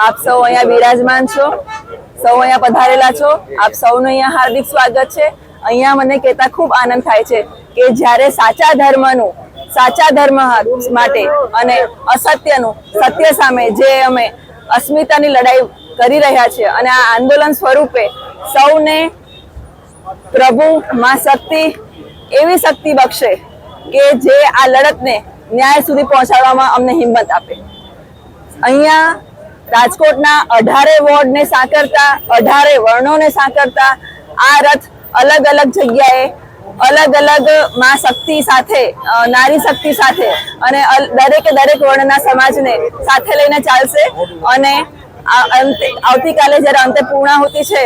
આપ સૌ અહીંયા બિરાજમાન છો, સૌ અહીંયા પધારેલા છો, આપ સૌનું અહીંયા હાર્દિક સ્વાગત છે। અહીંયા મને કહેતા ખૂબ આનંદ થાય છે કે જ્યારે સાચા ધર્મ માટે અને અસત્યનું સત્ય સામે જે અમે અસ્મિતાની લડાઈ કરી રહ્યા છીએ અને આ આંદોલન સ્વરૂપે સૌને પ્રભુ માં શક્તિ એવી શક્તિ બક્ષે કે જે આ લડતને ન્યાય સુધી પહોંચાડવામાં અમને હિંમત આપે। અહીંયા રાજકોટના 18 વોર્ડને સાંકળતા 18 વર્ણોને સાંકળતા આ રથ અલગ અલગ જગ્યાએ અલગ અલગ માં શક્તિ સાથે નારી શક્તિ સાથે અને દરેક વર્ણના સમાજને સાથે લઈને ચાલશે અને આવતીકાલે જ્યારે અંતે પૂર્ણાહુતિ છે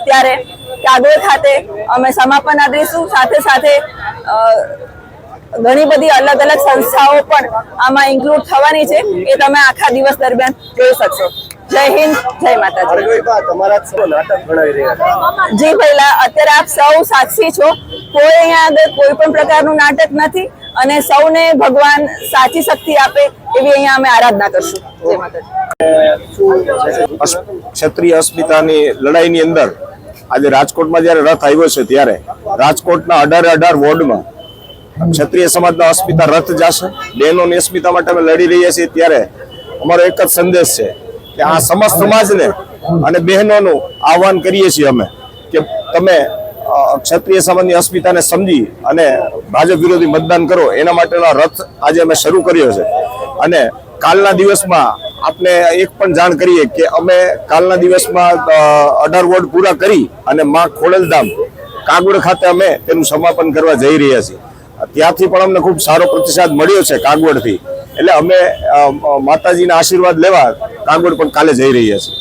ત્યારે કાગોળ ખાતે અમે સમાપન આપીશું। સાથે સાથે ઘણી બધી અલગ અલગ સંસ્થાઓ પણ આમાં ઇન્ક્લુડ થવાની છે એ તમે આખા દિવસ દરમિયાન જોઈ શકશો। જય હિન્દ, જય માતાજી। જી પહેલા અત્યારે આપ સૌ સાક્ષી છો, કોઈ અહીંયા આગળ કોઈ પણ પ્રકારનું નાટક નથી અને સૌને ભગવાન સાચી શક્તિ આપે એવી અહીંયા અમે આરાધના કરશું। જય માતાજી। ક્ષત્રિય અસ્મિતાની લડાઈની અંદર આજે રાજકોટમાં જ્યારે રથ આવ્યો છે ત્યારે રાજકોટના 18 વોર્ડમાં ક્ષત્રિય સમાજના અસ્મિતા રથ જશે। બહેનોની અસ્મિતા માટે અમે લડી રહ્યા છીએ ત્યારે અમારો એક જ સંદેશ છે કે આ સમસ્ત સમાજને અને બહેનોનું આહવાન કરીએ છીએ અમે કે તમે ક્ષત્રિય સમાજની અસ્મિતાને સમજી અને ભાજપ વિરોધી મતદાન કરો। એના માટેનો રથ આજે અમે શરૂ કર્યો છે અને કાલના દિવસમાં આપને એક પણ જાણ કરીએ કે અમે કાલના દિવસમાં 18 વોર્ડ પૂરા કરી અને માં ખોડલધામ કાગવડ ખાતે અમે તેનું સમાપન કરવા જઈ રહ્યા છીએ। ત્યાંથી પણ અમને ખૂબ સારો પ્રતિસાદ મળ્યો છે કાગવડથી, એટલે અમે માતાજીના આશીર્વાદ લેવા કાગવડ પણ કાલે જઈ રહ્યા છીએ।